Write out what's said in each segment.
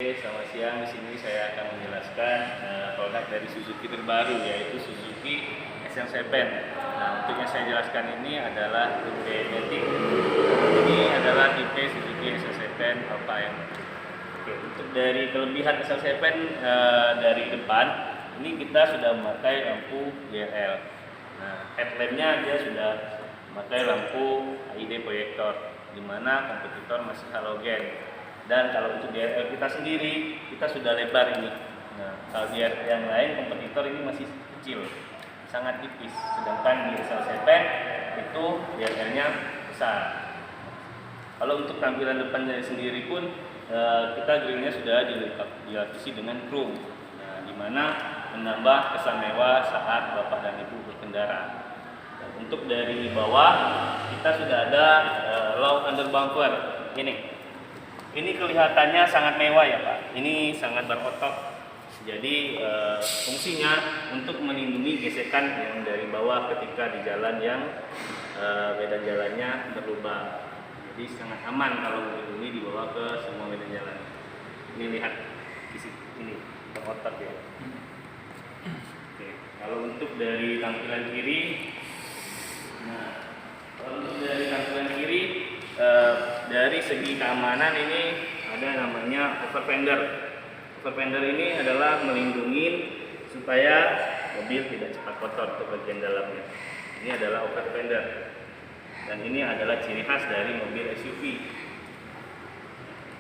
Oke, selamat siang. Di sini saya akan menjelaskan produk dari Suzuki terbaru, yaitu Suzuki SL7. Nah, untuk yang saya jelaskan ini adalah tipe Matic. Ini adalah tipe Suzuki SL7 Alpha M. Oke, untuk dari kelebihan SL7 dari depan, ini kita sudah memakai lampu JLL. Nah, headlampnya dia sudah memakai lampu LED proyektor, di mana kompetitor masih halogen. Dan kalau untuk DRL kita sendiri, kita sudah lebar ini. Nah, kalau DRL yang lain, kompetitor ini masih kecil, sangat tipis. Sedangkan di SL7 itu DRL-nya besar. Kalau untuk tampilan depannya sendiri pun, kita grillnya sudah dilapisi dengan chrome, nah, di mana menambah kesan mewah saat bapak dan ibu berkendara. Dan untuk dari bawah, kita sudah ada low under bumper ini. Ini kelihatannya sangat mewah ya Pak. Ini sangat berotot. Jadi fungsinya untuk melindungi gesekan yang dari bawah ketika di jalan yang medan jalannya berlubang. Jadi sangat aman kalau melindungi dibawa ke semua medan jalan. Ini lihat ini berotot ya. Oke. Kalau untuk dari tampilan kiri, nah kalau untuk dari tampilan kiri, dari segi keamanan ini ada namanya over fender. Over fender ini adalah melindungi supaya mobil tidak cepat kotor ke bagian dalamnya. Ini adalah over fender, dan ini adalah ciri khas dari mobil SUV.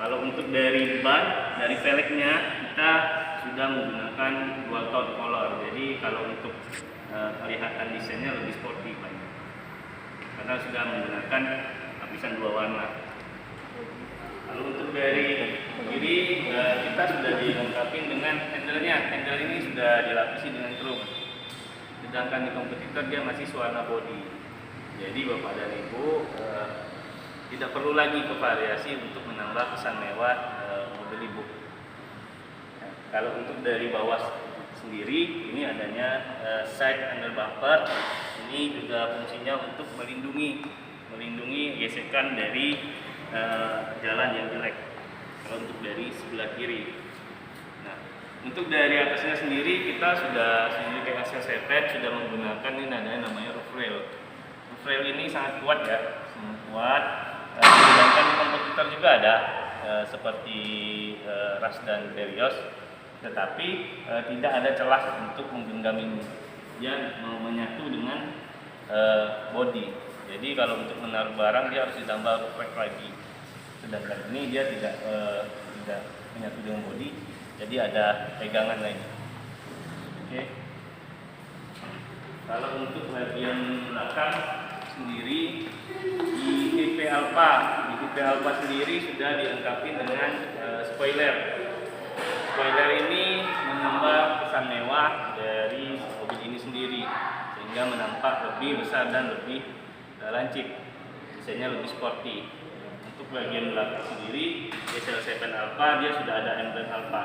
Kalau untuk dari ban, dari velgnya kita sudah menggunakan dual tone color. Jadi kalau untuk kelihatan desainnya lebih sporty Pak, karena sudah menggunakan lapisan dua warna. Lalu untuk dari kiri, kita sudah dilengkapi dengan handle-nya. Handle ini sudah dilapisi dengan chrome. Sedangkan di kompetitor dia masih warna body. Jadi bapak dan ibu tidak perlu lagi ke variasi untuk menambah kesan mewah mobil ibu. Nah, kalau untuk dari bawah sendiri, ini adanya side under bumper. Ini juga fungsinya untuk melindungi gesekan dari jalan yang jelek. Kalau untuk dari sebelah kiri, nah untuk dari atasnya sendiri kita sudah Suzuki SL7 sudah menggunakan ini namanya roof rail. Roof rail ini sangat kuat ya, sangat kuat. Sedangkan kompetitor juga ada seperti Rush dan Terios, tetapi tidak ada celah untuk menggenggam ini. Dia menyatu dengan body. Jadi kalau untuk menaruh barang dia harus ditambah roof rack lagi. Sedangkan ini dia tidak menyatu dengan bodi, jadi ada pegangan lainnya. Oke. Kalau untuk bagian belakang sendiri di tipe Alpha sendiri sudah dilengkapi dengan spoiler. Spoiler ini menambah kesan mewah dari mobil ini sendiri, sehingga menampak lebih besar dan lebih lancip, desainnya lebih sporty. Untuk bagian belakang sendiri SL7 Alpha dia sudah ada emblem Alpha.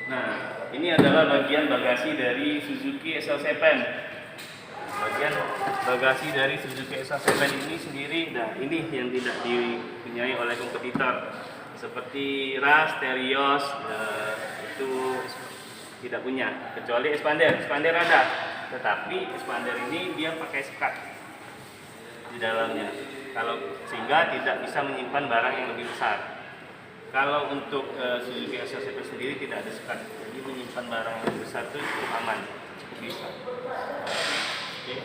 Nah, ini adalah bagian bagasi dari Suzuki SL7. Bagian bagasi dari Suzuki SL7 ini sendiri, nah ini yang tidak dipunyai oleh kompetitor. Seperti Rush, Terios itu tidak punya, kecuali expander ada, tetapi expander ini dia pakai sekat di dalamnya, sehingga tidak bisa menyimpan barang yang lebih besar. Kalau untuk Suzuki SL7 sendiri tidak ada sekat, jadi menyimpan barang yang lebih besar itu cukup aman, cukup bisa. Oke.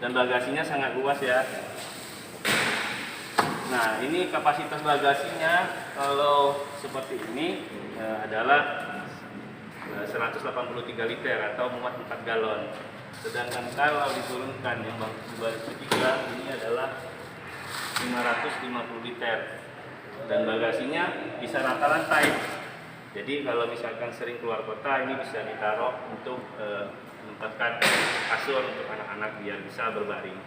Dan bagasinya sangat luas ya. Nah, ini kapasitas bagasinya kalau seperti ini adalah 183 liter atau muat 4 galon. Sedangkan kalau diturunkan yang baris ketiga ini adalah 550 liter. Dan bagasinya bisa rata lantai. Jadi kalau misalkan sering keluar kota, ini bisa ditaruh untuk menempatkan kasur untuk anak-anak biar bisa berbaring.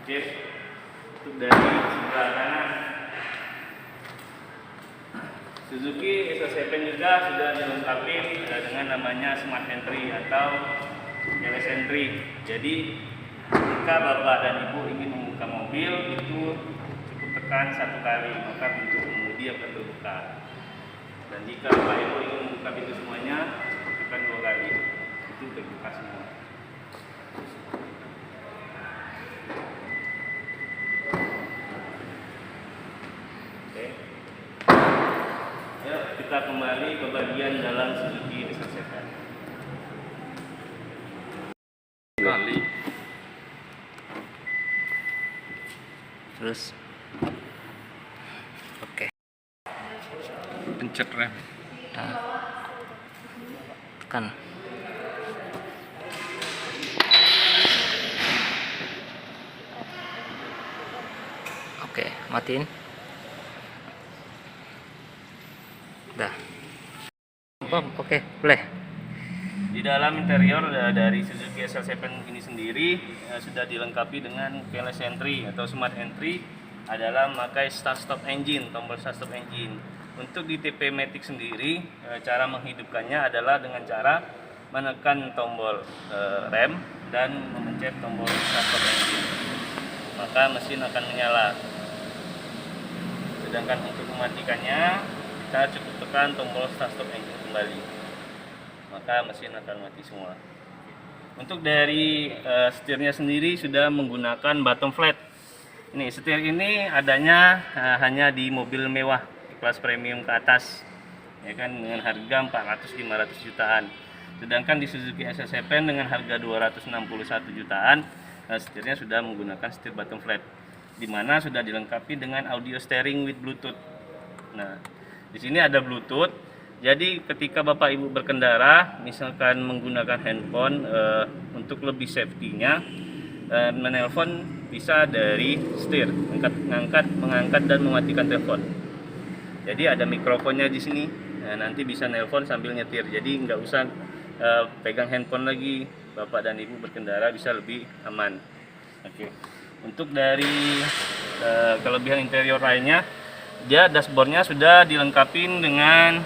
Oke. Untuk dari sebelah kanan, Suzuki SL7 juga sudah dilengkapi dengan namanya Smart Entry atau keyless entry. Jadi jika Bapak dan Ibu ingin membuka mobil itu cukup tekan 1 kali, maka pintu pengemudi akan terbuka. Dan jika Bapak Ibu ingin membuka pintu semuanya, cukup tekan 2 kali, itu terbuka semua. Oke. Ya, kita kembali ke bagian dalam Suzuki SL7. Kali. Terus oke. Pencet rem. Nah, tekan. Oke, matiin. Dah. Oke, boleh. Di dalam interior dari Suzuki SL7 ini sendiri sudah dilengkapi dengan keyless entry atau smart entry, adalah memakai start stop engine, tombol start stop engine. Untuk di TP Matic sendiri, cara menghidupkannya adalah dengan cara menekan tombol rem dan memencet tombol start stop engine, maka mesin akan menyala. Sedangkan untuk mematikannya, kita cukup tekan tombol start stop engine kembali, maka mesin akan mati semua. Untuk dari setirnya sendiri sudah menggunakan bottom flat. Ini setir ini adanya hanya di mobil mewah kelas premium ke atas, ya kan, dengan harga 400-500 jutaan. Sedangkan di Suzuki SL7 dengan harga 261 jutaan, setirnya sudah menggunakan setir bottom flat, di mana sudah dilengkapi dengan audio steering with Bluetooth. Nah, di sini ada Bluetooth. Jadi ketika Bapak Ibu berkendara, misalkan menggunakan handphone untuk lebih safety-nya, menelpon bisa dari setir, mengangkat dan mematikan telepon. Jadi ada mikrofonnya di sini. Nah, nanti bisa nelpon sambil nyetir. Jadi nggak usah pegang handphone lagi. Bapak dan Ibu berkendara bisa lebih aman. Oke. Untuk dari kelebihan interior lainnya, dia dashboardnya sudah dilengkapi dengan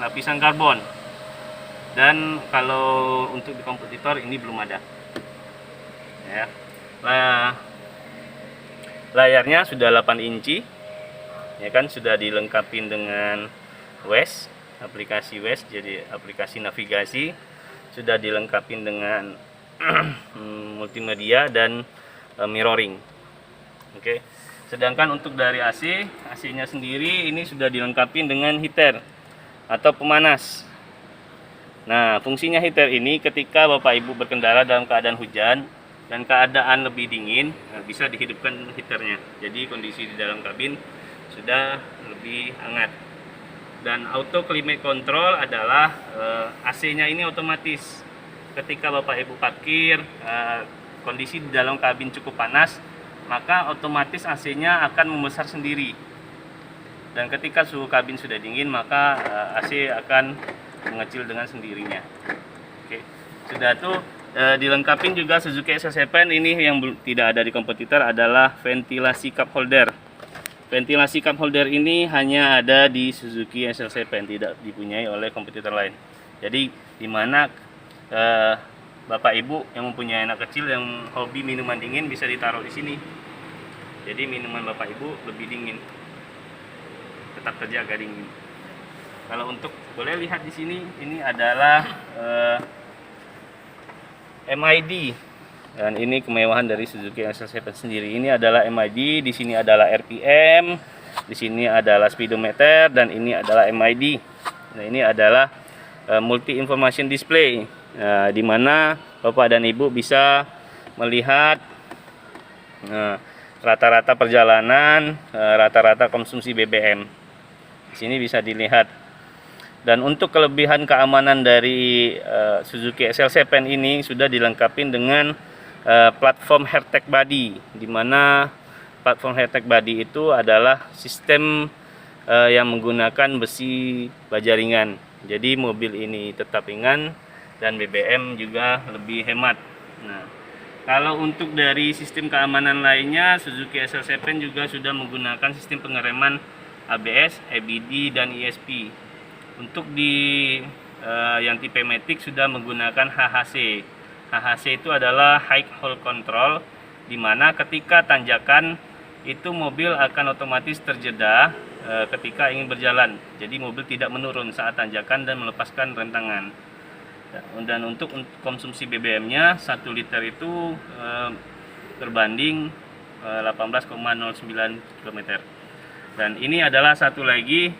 lapisan karbon, dan kalau untuk di kompetitor ini belum ada ya. Layarnya sudah 8 inci ya kan, sudah dilengkapi dengan Waze, aplikasi Waze, jadi aplikasi navigasi, sudah dilengkapi dengan multimedia dan mirroring. Oke. Sedangkan untuk dari AC-nya sendiri ini sudah dilengkapi dengan heater atau pemanas. Nah, fungsinya heater ini ketika Bapak Ibu berkendara dalam keadaan hujan dan keadaan lebih dingin, bisa dihidupkan heaternya. Jadi kondisi di dalam kabin sudah lebih hangat. Dan auto climate control adalah AC-nya ini otomatis. Ketika Bapak Ibu parkir, kondisi di dalam kabin cukup panas, maka otomatis AC-nya akan membesar sendiri. Dan ketika suhu kabin sudah dingin, maka AC akan mengecil dengan sendirinya. Oke. Sudah tuh dilengkapi juga Suzuki SL7 ini yang tidak ada di kompetitor adalah ventilasi cup holder. Ventilasi cup holder ini hanya ada di Suzuki SL7, tidak dipunyai oleh kompetitor lain. Jadi di mana Bapak Ibu yang mempunyai anak kecil yang hobi minuman dingin bisa ditaruh di sini. Jadi minuman Bapak Ibu lebih dingin, tetap terjaga dingin. Kalau untuk boleh lihat di sini, ini adalah MID, dan ini kemewahan dari Suzuki SL7 sendiri. Ini adalah MID, di sini adalah RPM, di sini adalah speedometer, dan ini adalah MID. Nah, ini adalah multi information display. Di mana Bapak dan Ibu bisa melihat rata-rata perjalanan, rata-rata konsumsi BBM. Di sini bisa dilihat. Dan untuk kelebihan keamanan dari Suzuki SL7 ini sudah dilengkapi dengan platform AirTag Body, di mana platform AirTag Body itu adalah sistem yang menggunakan besi baja ringan. Jadi mobil ini tetap ringan dan BBM juga lebih hemat. Nah, kalau untuk dari sistem keamanan lainnya, Suzuki SL7 juga sudah menggunakan sistem pengereman ABS, EBD, dan ESP. Untuk di yang tipe Matic sudah menggunakan HHC. HHC itu adalah High Hold Control, di mana ketika tanjakan itu mobil akan otomatis terjeda ketika ingin berjalan. Jadi mobil tidak menurun saat tanjakan dan melepaskan rem tangan. Dan untuk konsumsi BBM-nya 1 liter itu berbanding 18,09 km. Dan ini adalah satu lagi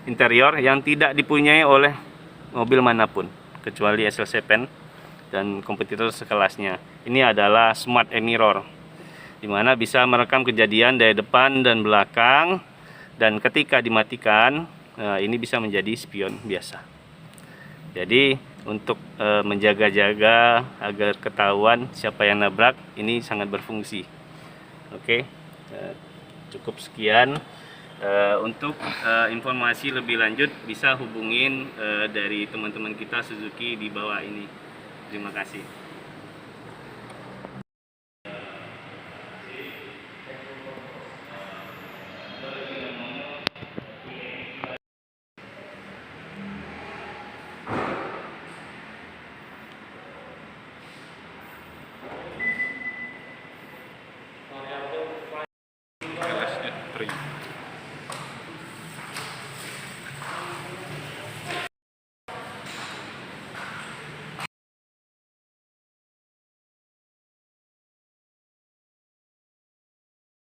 interior yang tidak dipunyai oleh mobil manapun kecuali SL7 dan kompetitor sekelasnya. Ini adalah Smart Mirror, di mana bisa merekam kejadian dari depan dan belakang, dan ketika dimatikan ini bisa menjadi spion biasa. Jadi untuk menjaga-jaga agar ketahuan siapa yang nabrak, ini sangat berfungsi. Oke, cukup sekian. Untuk informasi lebih lanjut bisa hubungin dari teman-teman kita Suzuki di bawah ini. Terima kasih.